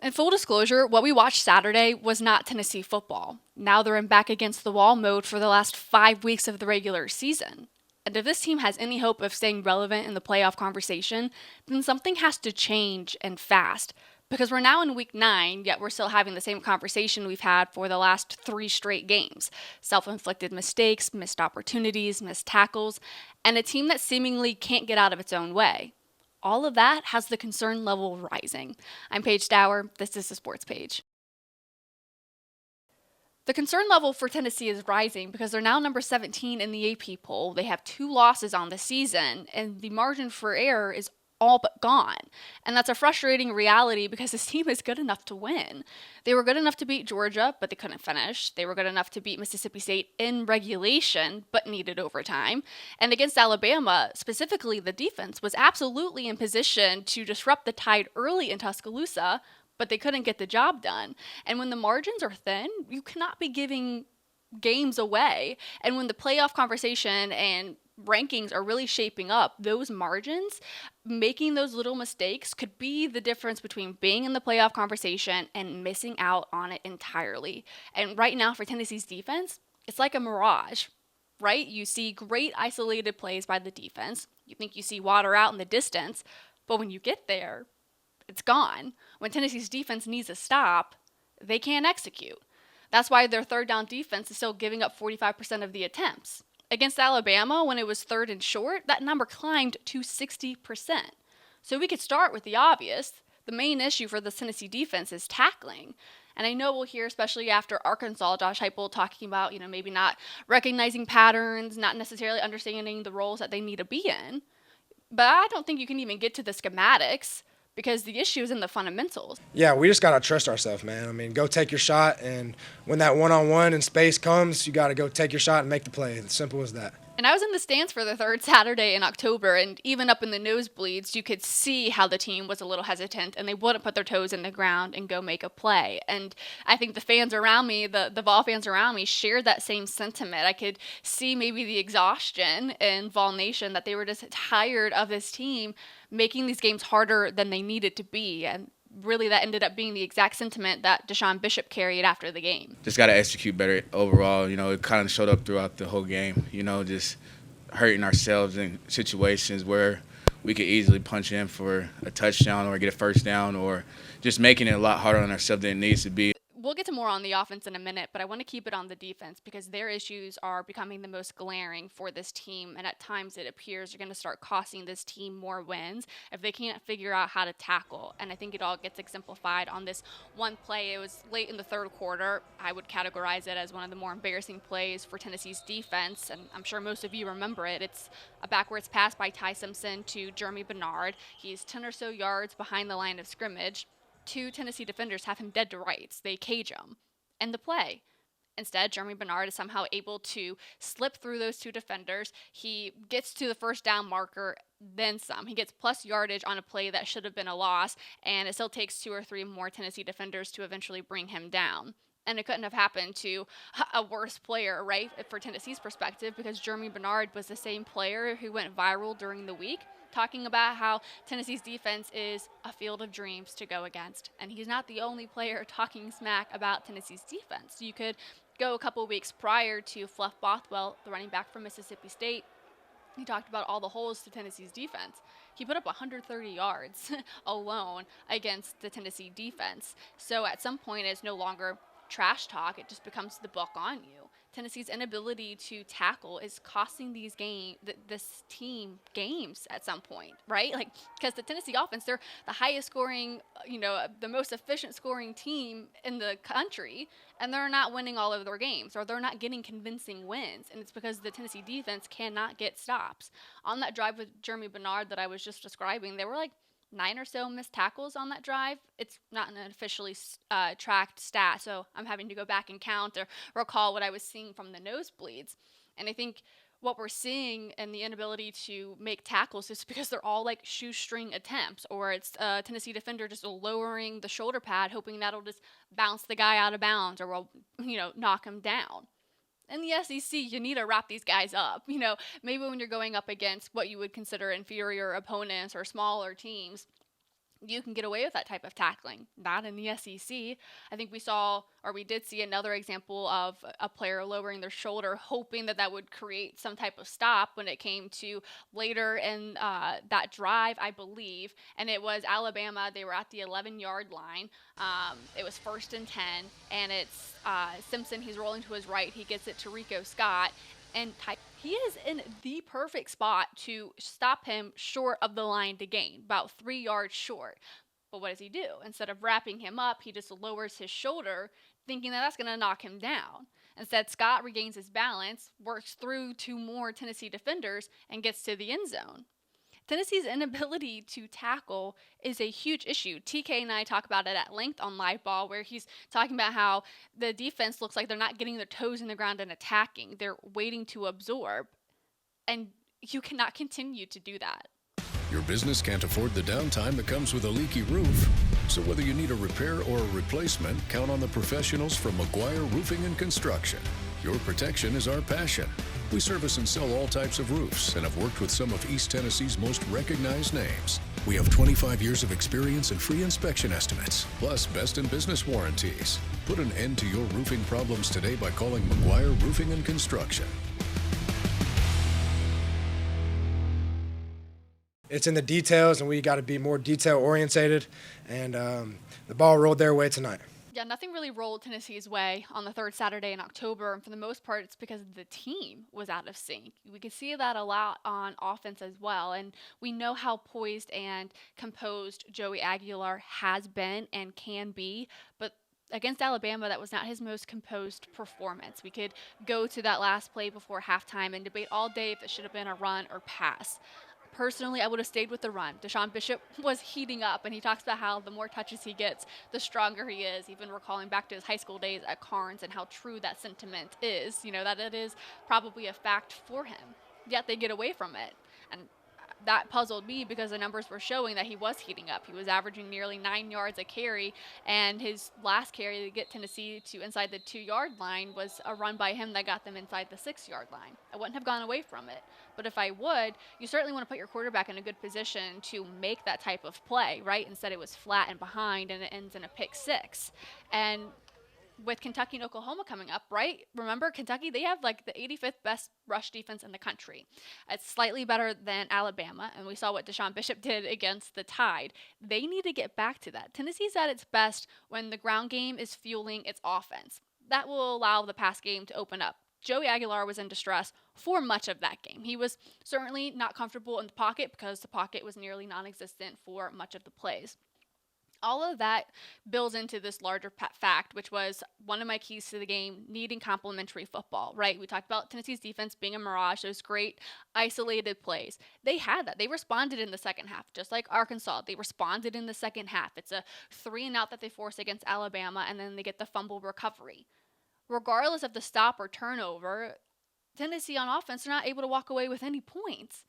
And full disclosure, what we watched Saturday was not Tennessee football. Now they're in back against the wall mode for the last 5 weeks of the regular season. And if this team has any hope of staying relevant in the playoff conversation, then something has to change and fast. Because we're now in week 9, yet we're still having the same conversation we've had for the last 3 straight games. Self-inflicted mistakes, missed opportunities, missed tackles, and a team that seemingly can't get out of its own way. All of that has the concern level rising. I'm Paige Dauer. This is the Sports Page. The concern level for Tennessee is rising because they're now number 17 in the AP poll. They have 2 losses on the season, and the margin for error is all but gone. And that's a frustrating reality because this team is good enough to win. They were good enough to beat Georgia, but they couldn't finish. They were good enough to beat Mississippi State in regulation, but needed overtime. And against Alabama, specifically, the defense was absolutely in position to disrupt the Tide early in Tuscaloosa, but they couldn't get the job done. And when the margins are thin, you cannot be giving games away. And when the playoff conversation and rankings are really shaping up, those margins, making those little mistakes could be the difference between being in the playoff conversation and missing out on it entirely. And right now for Tennessee's defense, it's like a mirage, right? You see great isolated plays by the defense. You think you see water out in the distance, but when you get there, it's gone. When Tennessee's defense needs a stop, they can't execute. That's why their third down defense is still giving up 45% of the attempts. Against Alabama, when it was third and short, that number climbed to 60%. So we could start with the obvious. The main issue for the Tennessee defense is tackling. And I know we'll hear, especially after Arkansas, Josh Heupel talking about, maybe not recognizing patterns, not necessarily understanding the roles that they need to be in. But I don't think you can even get to the schematics because the issue is in the fundamentals. Yeah, we just got to trust ourselves, man. I mean, go take your shot, and when that one-on-one in space comes, you got to go take your shot and make the play. It's simple as that. And I was in the stands for the third Saturday in October, and even up in the nosebleeds, you could see how the team was a little hesitant, and they wouldn't put their toes in the ground and go make a play. And I think the fans around me, the Vol fans around me, shared that same sentiment. I could see maybe the exhaustion in Vol Nation, that they were just tired of this team making these games harder than they needed to be. And really that ended up being the exact sentiment that Deshaun Bishop carried after the game. Just got to execute better overall. It kind of showed up throughout the whole game, just hurting ourselves in situations where we could easily punch in for a touchdown or get a first down, or just making it a lot harder on ourselves than it needs to be. We'll get to more on the offense in a minute, but I want to keep it on the defense because their issues are becoming the most glaring for this team, and at times it appears they're going to start costing this team more wins if they can't figure out how to tackle. And I think it all gets exemplified on this one play. It was late in the third quarter. I would categorize it as one of the more embarrassing plays for Tennessee's defense, and I'm sure most of you remember it. It's a backwards pass by Ty Simpson to Jeremy Bernard. He's 10 or so yards behind the line of scrimmage. 2 Tennessee defenders have him dead to rights. They cage him. End the play. Instead, Jeremy Bernard is somehow able to slip through those 2 defenders. He gets to the first down marker, then some. He gets plus yardage on a play that should have been a loss, and it still takes 2 or 3 more Tennessee defenders to eventually bring him down. And it couldn't have happened to a worse player, right, for Tennessee's perspective, because Jeremy Bernard was the same player who went viral during the week, talking about how Tennessee's defense is a field of dreams to go against. And he's not the only player talking smack about Tennessee's defense. You could go a couple weeks prior to Fluff Bothwell, the running back from Mississippi State. He talked about all the holes to Tennessee's defense. He put up 130 yards alone against the Tennessee defense. So at some point, it's no longer trash talk. It just becomes the book on you. Tennessee's inability to tackle is costing this team games at some point, right? Because the Tennessee offense, they're the highest scoring, the most efficient scoring team in the country, and they're not winning all of their games, or they're not getting convincing wins, and it's because the Tennessee defense cannot get stops. On that drive with Jeremy Bernard that I was just describing, there were 9 or so missed tackles on that drive. It's not an officially tracked stat, so I'm having to go back and count or recall what I was seeing from the nosebleeds. And I think what we're seeing in the inability to make tackles is because they're all shoestring attempts, or it's a Tennessee defender just lowering the shoulder pad, hoping that'll just bounce the guy out of bounds or will, knock him down. In the SEC, you need to wrap these guys up. Maybe when you're going up against what you would consider inferior opponents or smaller teams, you can get away with that type of tackling. Not in the SEC. I think we did see another example of a player lowering their shoulder, hoping that that would create some type of stop when it came to later in that drive, I believe. And it was Alabama. They were at the 11-yard line. It was 1st and 10, and it's Simpson. He's rolling to his right. He gets it to Rico Scott. And he is in the perfect spot to stop him short of the line to gain, about 3 yards short. But what does he do? Instead of wrapping him up, he just lowers his shoulder, thinking that that's going to knock him down. Instead, Scott regains his balance, works through 2 more Tennessee defenders, and gets to the end zone. Tennessee's inability to tackle is a huge issue. TK and I talk about it at length on Live Ball, where he's talking about how the defense looks like they're not getting their toes in the ground and attacking. They're waiting to absorb. And you cannot continue to do that. Your business can't afford the downtime that comes with a leaky roof. So whether you need a repair or a replacement, count on the professionals from McGuire Roofing and Construction. Your protection is our passion. We service and sell all types of roofs and have worked with some of East Tennessee's most recognized names. We have 25 years of experience and free inspection estimates, plus best in business warranties. Put an end to your roofing problems today by calling McGuire Roofing and Construction. It's in the details, and we got to be more detail-orientated, and the ball rolled their way tonight. Yeah, nothing really rolled Tennessee's way on the 3rd Saturday in October, and for the most part, it's because the team was out of sync. We could see that a lot on offense as well, and we know how poised and composed Joey Aguilar has been and can be, but against Alabama, that was not his most composed performance. We could go to that last play before halftime and debate all day if it should have been a run or pass. Personally, I would have stayed with the run. Deshaun Bishop was heating up, and he talks about how the more touches he gets, the stronger he is, even recalling back to his high school days at Carnes and how true that sentiment is, that it is probably a fact for him. Yet they get away from it. And that puzzled me because the numbers were showing that he was heating up. He was averaging nearly 9 yards a carry, and his last carry to get Tennessee to inside the 2-yard line was a run by him that got them inside the 6-yard line. I wouldn't have gone away from it. But if I would, you certainly want to put your quarterback in a good position to make that type of play, right? Instead, it was flat and behind, and it ends in a pick 6. And with Kentucky and Oklahoma coming up, right? Remember, Kentucky, they have like the 85th best rush defense in the country. It's slightly better than Alabama, and we saw what Deshaun Bishop did against the Tide. They need to get back to that. Tennessee's at its best when the ground game is fueling its offense. That will allow the pass game to open up. Joey Aguilar was in distress for much of that game. He was certainly not comfortable in the pocket because the pocket was nearly non-existent for much of the plays. All of that builds into this larger fact, which was one of my keys to the game, needing complementary football, right? We talked about Tennessee's defense being a mirage, those great isolated plays. They had that. They responded in the second half, just like Arkansas. They responded in the second half. It's a 3-and-out that they force against Alabama, and then they get the fumble recovery. Regardless of the stop or turnover, Tennessee on offense are not able to walk away with any points.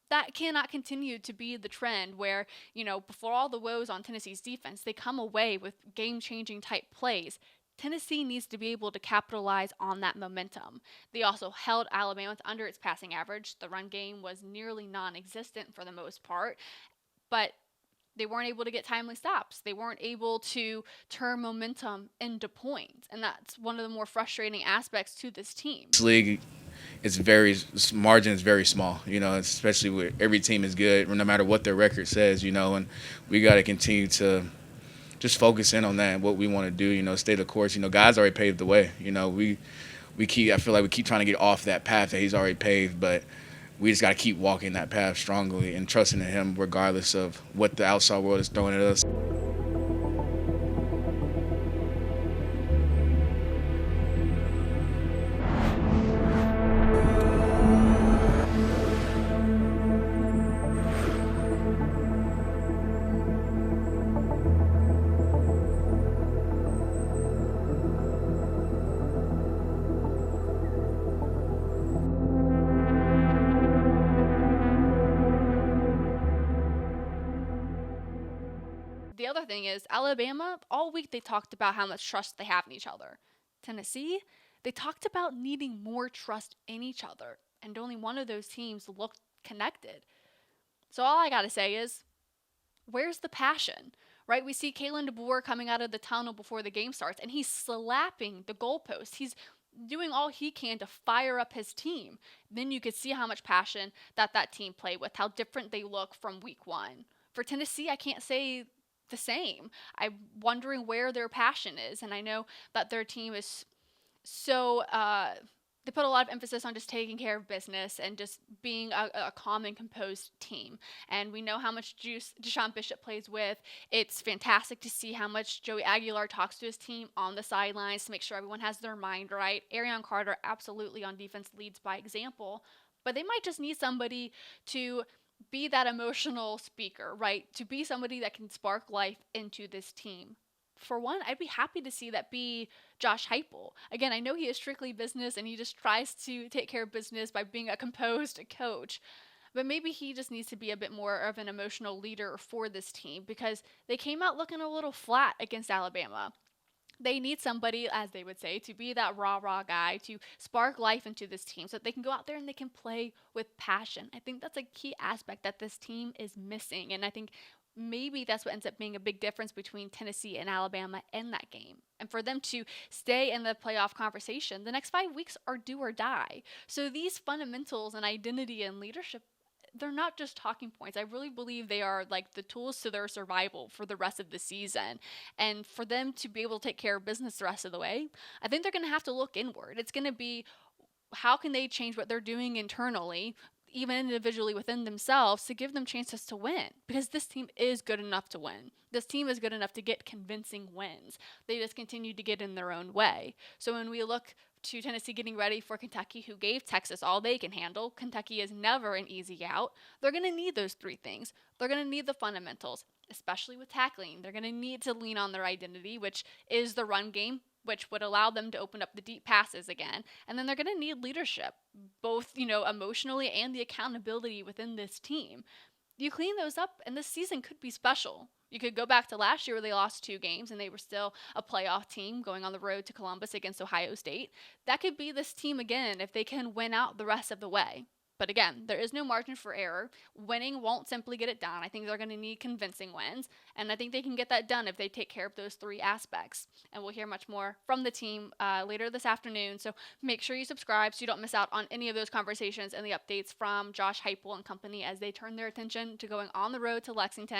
That cannot continue to be the trend where, before all the woes on Tennessee's defense, they come away with game-changing type plays. Tennessee needs to be able to capitalize on that momentum. They also held Alabama under its passing average. The run game was nearly non-existent for the most part, but they weren't able to get timely stops. They weren't able to turn momentum into points, and that's one of the more frustrating aspects to this team. This league, margin is very small, especially where every team is good, no matter what their record says, and we got to continue to just focus in on that and what we want to do, stay the course. God's already paved the way. I feel like we keep trying to get off that path that he's already paved, but we just got to keep walking that path strongly and trusting in him regardless of what the outside world is throwing at us. The other thing is, Alabama, all week they talked about how much trust they have in each other. Tennessee, they talked about needing more trust in each other, and only one of those teams looked connected. So all I gotta say is, Where's the passion? Right? We see Kalen DeBoer coming out of the tunnel before the game starts, and he's slapping the goalpost. He's doing all he can to fire up his team. Then you could see how much passion that team played with, how different they look from week one. For Tennessee, I can't say the same. I'm wondering where their passion is, and I know that their team is so they put a lot of emphasis on just taking care of business and just being a calm and composed team. And we know how much juice Deshaun Bishop plays with. It's fantastic to see how much Joey Aguilar talks to his team on the sidelines to make sure everyone has their mind right. Arion Carter absolutely on defense leads by example, but they might just need somebody to be that emotional speaker, right? To be somebody that can spark life into this team. For one, I'd be happy to see that be Josh Heupel. Again, I know he is strictly business and he just tries to take care of business by being a composed coach. But maybe he just needs to be a bit more of an emotional leader for this team because they came out looking a little flat against Alabama. They need somebody, as they would say, to be that rah-rah guy, to spark life into this team so that they can go out there and they can play with passion. I think that's a key aspect that this team is missing. And I think maybe that's what ends up being a big difference between Tennessee and Alabama in that game. And for them to stay in the playoff conversation, the next 5 weeks are do or die. So these fundamentals and identity and leadership, they're not just talking points. I really believe they are like the tools to their survival for the rest of the season. And for them to be able to take care of business the rest of the way, I think they're going to have to look inward. It's going to be how can they change what they're doing internally, even individually within themselves, to give them chances to win, because this team is good enough to win. This team is good enough to get convincing wins. They just continue to get in their own way. So when we look to Tennessee getting ready for Kentucky, who gave Texas all they can handle, Kentucky is never an easy out. They're going to need those three things. They're going to need the fundamentals, especially with tackling. They're going to need to lean on their identity, which is the run game, which would allow them to open up the deep passes again. And then they're going to need leadership, both, emotionally and the accountability within this team. You clean those up, and this season could be special. You could go back to last year where they lost 2 games and they were still a playoff team going on the road to Columbus against Ohio State. That could be this team again if they can win out the rest of the way. But again, there is no margin for error. Winning won't simply get it done. I think they're going to need convincing wins, and I think they can get that done if they take care of those 3 aspects. And we'll hear much more from the team later this afternoon, so make sure you subscribe so you don't miss out on any of those conversations and the updates from Josh Heupel and company as they turn their attention to going on the road to Lexington